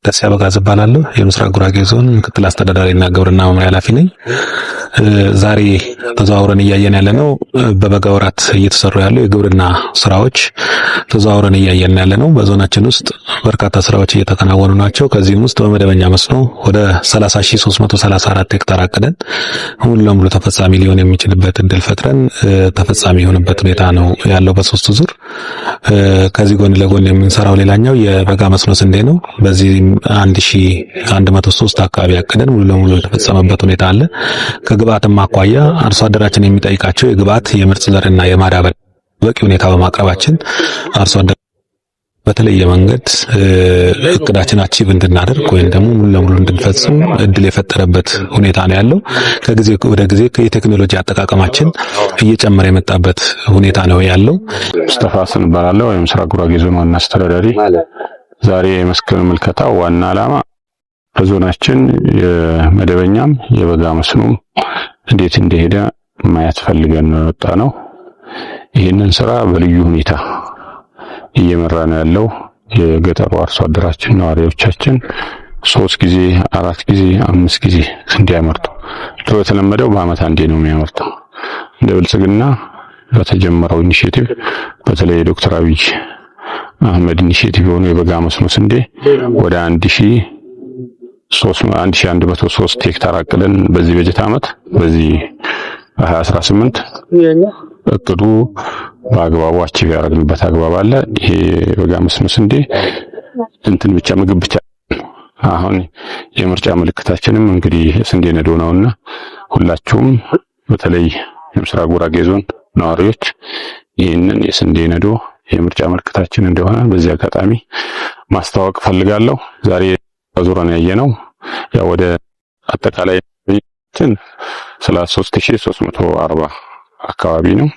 ደስ ያበጋዝ እባላለሁ። የምስራቅ ጉራጌ ዞን ምክትል አስተዳዳሪና ግብርና መምሪያ ኃላፊ ነኝ። ዛሬ ተዘዋውረን እያየን ያለነው በበጋ ወራት እየተሰሩ ያሉ የግብርና ስራዎች ተዘዋውረን እያየን ያለነው በዞናችን ውስጥ በርካታ ስራዎች እየተከናወኑ ናቸው። ከዚህም ውስጥ በመደበኛ መስኖ ወደ 30334 ሄክታር አቅደን ሙሉ ለሙሉ ተፈጻሚ ሊሆን የሚችልበት እድል ፈጥረን ተፈጻሚ የሆነበት ሁኔታ ነው ያለው በሶስት ዙር። ከዚህ ጎን ለጎን የምንሰራው ሌላኛው የበጋ መስኖ ስንዴ ነው። በዚህ 1103 አካባቢ አቅደን ሙሉ ለሙሉ የተፈጸመበት ሁኔታ አለ። ከግብአትም አኳያ አርሶ አደራችን የሚጠይቃቸው የግብአት የምርጥ ዘርና የማዳበሪያ በቂ ሁኔታ በማቅረባችን አርሶ አደር በተለየ መንገድ እቅዳችን አቺቭ እንድናደርግ ወይም ደግሞ ሙሉ ለሙሉ እንድንፈጽም እድል የፈጠረበት ሁኔታ ነው ያለው። ከጊዜ ወደ ጊዜ የቴክኖሎጂ አጠቃቀማችን እየጨመረ የመጣበት ሁኔታ ነው ያለው። ሙስጠፋ ሀሰን እባላለሁ። የምስራቅ ጉራጌ ዞን ዋና አስተዳዳሪ። ዛሬ የመስክ ምልከታው ዋና ዓላማ በዞናችን የመደበኛም የበጋ መስኖም እንዴት እንደሄደ ማየት ፈልገን ነው የወጣ ነው። ይህንን ስራ በልዩ ሁኔታ እየመራ ነው ያለው የገጠሩ አርሶ አደራችን ነዋሪዎቻችን 3 ጊዜ 4 ጊዜ 5 ጊዜ ስንዴ ያመርቱ። ድሮ የተለመደው በአመት አንዴ ነው የሚያመርተው። እንደ ብልጽግና በተጀመረው ኢኒሼቲቭ በተለይ ዶክተር አብይ አህመድ ኢኒሼቲቭ ሆኖ የበጋ መስኖ ስንዴ ወደ 1103 ሄክታር አቅለን በዚህ በጀት አመት በዚህ 2018 እቅዱ በአግባቡ አቺቭ ያደረግንበት አግባብ አለ። ይሄ በጋ መስኖ ስንዴ እንትን ብቻ ምግብ ብቻ አሁን የምርጫ ምልክታችንም እንግዲህ ስንዴ ነዶ ነውና ሁላችሁም በተለይ የምስራቅ ጉራጌ ዞን ነዋሪዎች ይህንን የስንዴ ነዶ የምርጫ ምልክታችን እንደሆነ በዚህ አጋጣሚ ማስተዋወቅ ፈልጋለሁ። ዛሬ ዙረን ያየነው ያው ወደ አጠቃላይ 33340 አካባቢ ነው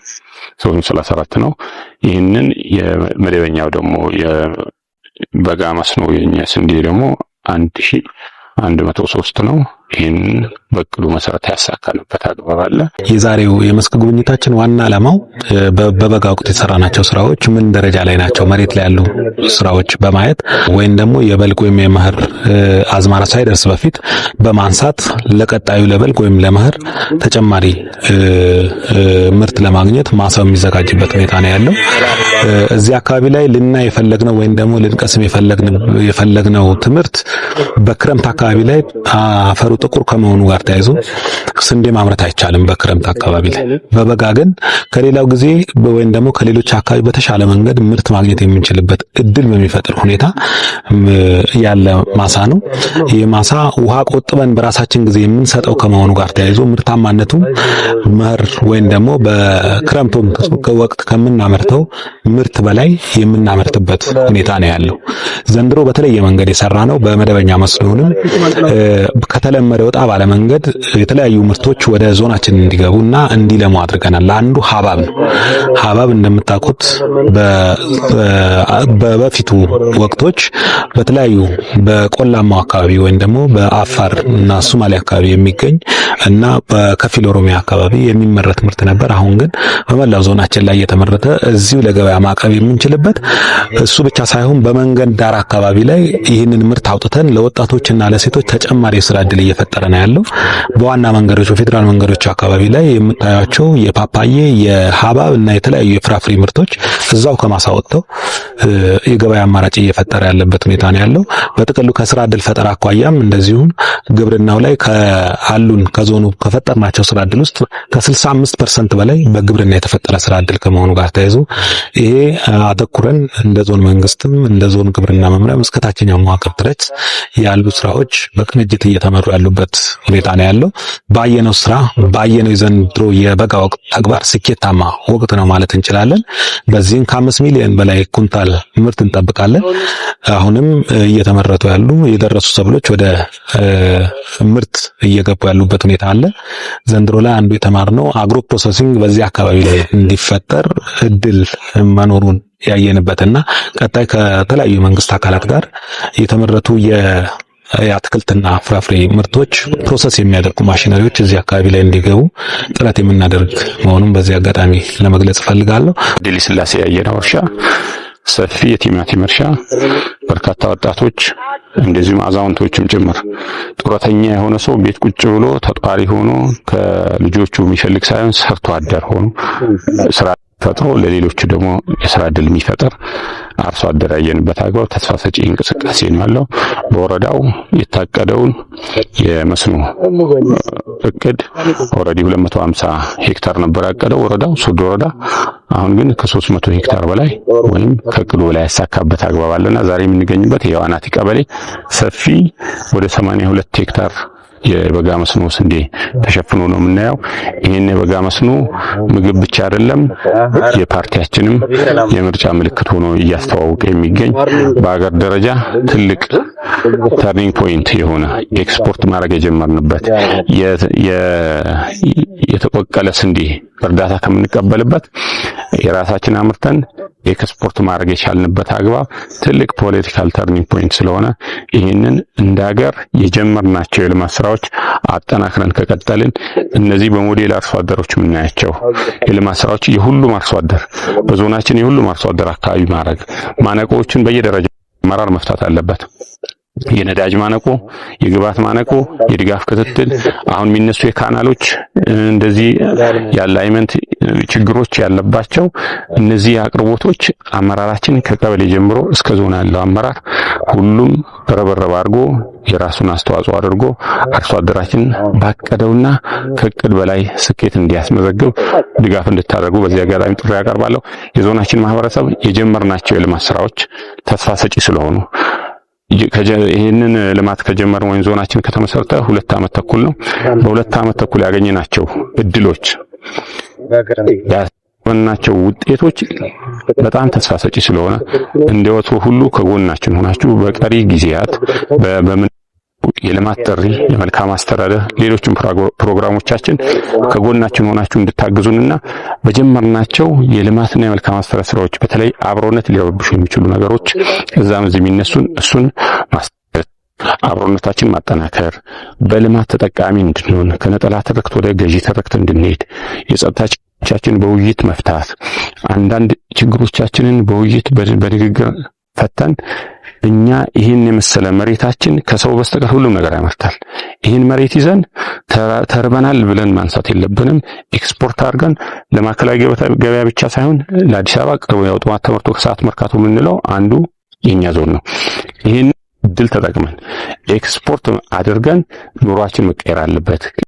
334 ነው። ይህንን የመደበኛው ደግሞ የበጋ መስኖ የኛ ስንዴ ደግሞ 1103 ነው። ይህን በቅዱ መሰረት ያሳካንበት አግባብ አለ። የዛሬው የመስክ ጉብኝታችን ዋና ዓላማው በበጋ ወቅት የተሰራናቸው ስራዎች ምን ደረጃ ላይ ናቸው፣ መሬት ላይ ያሉ ስራዎች በማየት ወይም ደግሞ የበልግ ወይም የመኸር አዝመራ ሳይደርስ በፊት በማንሳት ለቀጣዩ ለበልግ ወይም ለመኸር ተጨማሪ ምርት ለማግኘት ማሳው የሚዘጋጅበት ሁኔታ ነው ያለው። እዚህ አካባቢ ላይ ልናይ የፈለግነው ወይም ደግሞ ልንቀስም የፈለግነው ትምህርት በክረምት አካባቢ ላይ አፈሩ ጥቁር ከመሆኑ ጋር ተያይዞ ስንዴ ማምረት አይቻልም በክረምት አካባቢ ላይ። በበጋ ግን ከሌላው ጊዜ ወይም ደግሞ ከሌሎች አካባቢ በተሻለ መንገድ ምርት ማግኘት የምንችልበት እድል በሚፈጥር ሁኔታ ያለ ማሳ ነው። ይህ ማሳ ውሃ ቆጥበን በራሳችን ጊዜ የምንሰጠው ከመሆኑ ጋር ተያይዞ ምርታማነቱ መኸር ወይም ደግሞ በክረምቱ ወቅት ከምናመርተው ምርት በላይ የምናመርትበት ሁኔታ ነው ያለው። ዘንድሮ በተለየ መንገድ የሰራ ነው በመደበኛ መስኖንም ከተለመደ ወጣ ባለ መንገድ የተለያዩ ምርቶች ወደ ዞናችን እንዲገቡና እንዲለሙ አድርገናል። አንዱ ሀባብ ነው። ሀባብ እንደምታውቁት በበፊቱ ወቅቶች በተለያዩ በቆላማው አካባቢ ወይም ደግሞ በአፋር እና ሶማሌ አካባቢ የሚገኝ እና በከፊል ኦሮሚያ አካባቢ የሚመረት ምርት ነበር። አሁን ግን በመላው ዞናችን ላይ የተመረተ እዚሁ ለገበያ ማቅረብ የምንችልበት እሱ ብቻ ሳይሆን በመንገድ ዳር አካባቢ ላይ ይህንን ምርት አውጥተን ለወጣቶችና ለሴቶች ተጨማሪ የስራ እድል እየፈጠረ ነው ያለው። በዋና መንገዶች በፌዴራል መንገዶች አካባቢ ላይ የምታዩቸው የፓፓዬ የሀባብ እና የተለያዩ የፍራፍሬ ምርቶች እዛው ከማሳ ወጥተው የገበያ አማራጭ እየፈጠረ ያለበት ሁኔታ ነው ያለው። በጥቅሉ ከስራ እድል ፈጠራ አኳያም እንደዚሁ ግብርናው ላይ ከአሉን ከዞኑ ከፈጠርናቸው ስራ እድል ውስጥ ከ65% በላይ በግብርና የተፈጠረ ስራ እድል ከመሆኑ ጋር ተያይዞ ይሄ አተኩረን እንደ ዞን መንግስትም እንደ ዞን ግብርና መምሪያ እስከ ታችኛው መዋቅር ድረስ ያሉ ስራዎች በቅንጅት እየተመሩ ያሉበት ሁኔታ ነው ያለው። ባየነው የዘንድሮ የበጋ ወቅት ተግባር ስኬታማ ወቅት ነው ማለት እንችላለን። በዚህም ከ5 ሚሊዮን በላይ ኩንታል ምርት እንጠብቃለን። አሁንም እየተመረቱ ያሉ የደረሱ ሰብሎች ወደ ምርት እየገቡ ያሉበት ሁኔታ አለ። ዘንድሮ ላይ አንዱ የተማርነው አግሮ ፕሮሰሲንግ በዚህ አካባቢ ላይ እንዲፈጠር እድል መኖሩን ያየንበትና ቀጣይ ከተለያዩ መንግስት አካላት ጋር የተመረቱ የአትክልትና ፍራፍሬ ምርቶች ፕሮሰስ የሚያደርጉ ማሽነሪዎች እዚህ አካባቢ ላይ እንዲገቡ ጥረት የምናደርግ መሆኑን በዚህ አጋጣሚ ለመግለጽ ፈልጋለሁ። ዲሊ ስላሴ ያየነው እርሻ ሰፊ የቲማቲም እርሻ በርካታ ወጣቶች እንደዚሁም አዛውንቶችም ጭምር ጡረተኛ የሆነ ሰው ቤት ቁጭ ብሎ ተጧሪ ሆኖ ከልጆቹ የሚፈልግ ሳይሆን ሰርቶ አደር ሆኖ ስራ ፈጥሮ ለሌሎቹ ደግሞ የስራ ዕድል የሚፈጥር አርሶ አደር ያየንበት አግባብ ተስፋ ሰጪ እንቅስቃሴ ነው ያለው። በወረዳው የታቀደውን የመስኖ እቅድ ኦልሬዲ 250 ሄክታር ነበር ያቀደው ወረዳው ሶዶ ወረዳ። አሁን ግን ከ300 ሄክታር በላይ ወይም ከእቅዱ በላይ ያሳካበት አግባብ አለና ዛሬ የምንገኝበት የዋናቲ ቀበሌ ሰፊ ወደ 82 ሄክታር የበጋ መስኖ ስንዴ ተሸፍኖ ነው የምናየው። ይሄን የበጋ መስኖ ምግብ ብቻ አይደለም የፓርቲያችንም የምርጫ ምልክት ሆኖ እያስተዋወቀ የሚገኝ በአገር ደረጃ ትልቅ ተርኒንግ ፖይንት የሆነ ኤክስፖርት ማድረግ የጀመርንበት የተቆቀለ ስንዴ እርዳታ ከምንቀበልበት የራሳችን አምርተን ኤክስፖርት ማድረግ የቻልንበት አግባብ ትልቅ ፖለቲካል ተርኒንግ ፖይንት ስለሆነ ይህንን እንደ ሀገር የጀመርናቸው የልማት ስራዎች አጠናክረን ከቀጠልን እነዚህ በሞዴል አርሶ አደሮች የምናያቸው የልማት ስራዎች የሁሉም አርሶ አደር በዞናችን የሁሉም አርሶ አደር አካባቢ ማድረግ ማነቆችን በየደረጃው አመራር መፍታት አለበት። የነዳጅ ማነቆ፣ የግብዓት ማነቆ፣ የድጋፍ ክትትል፣ አሁን የሚነሱ የካናሎች እንደዚህ የአላይመንት ችግሮች ያለባቸው እነዚህ አቅርቦቶች አመራራችን ከቀበሌ ጀምሮ እስከ ዞን ያለው አመራር ሁሉም ረበረብ አድርጎ የራሱን አስተዋጽኦ አድርጎ አርሶ አደራችን ባቀደውና ከእቅድ በላይ ስኬት እንዲያስመዘግብ ድጋፍ እንድታደርጉ በዚህ አጋጣሚ ጥሪ ያቀርባለሁ። የዞናችን ማህበረሰብ የጀመርናቸው የልማት ስራዎች ተስፋ ሰጪ ስለሆኑ ይህንን ልማት ከጀመርን ወይም ዞናችን ከተመሰረተ 2 ዓመት ተኩል ነው። በ2 ዓመት ተኩል ያገኘናቸው እድሎች ያስመናቸው ውጤቶች በጣም ተስፋ ሰጪ ስለሆነ እንደወትሮ ሁሉ ከጎናችን ሆናችሁ በቀሪ ጊዜያት በምን የልማት ጥሪ የመልካም አስተዳደር ሌሎችም ፕሮግራሞቻችን ከጎናችን ሆናችሁ እንድታግዙንና በጀመርናቸው የልማትና የመልካም አስተዳደር ስራዎች በተለይ አብሮነት ሊረብሹ የሚችሉ ነገሮች እዛም እዚህ የሚነሱን እሱን አብሮነታችን ማጠናከር በልማት ተጠቃሚ እንድንሆን ከነጠላ ትርክት ወደ ገዢ ትርክት እንድንሄድ የጸጥታችን በውይይት መፍታት አንዳንድ ችግሮቻችንን በውይይት በንግግር ፈተን እኛ ይህን የመሰለ መሬታችን ከሰው በስተቀር ሁሉም ነገር ያመርታል። ይህን መሬት ይዘን ተርበናል ብለን ማንሳት የለብንም። ኤክስፖርት አድርገን ለማዕከላዊ ገበያ ብቻ ሳይሆን ለአዲስ አበባ ቅርብ ያውጣው ተመርቶ ከሰዓት መርካቶ የምንለው አንዱ የኛ ዞን ነው። ይህን እድል ተጠቅመን ኤክስፖርት አድርገን ኑሯችን መቀየር አለበት።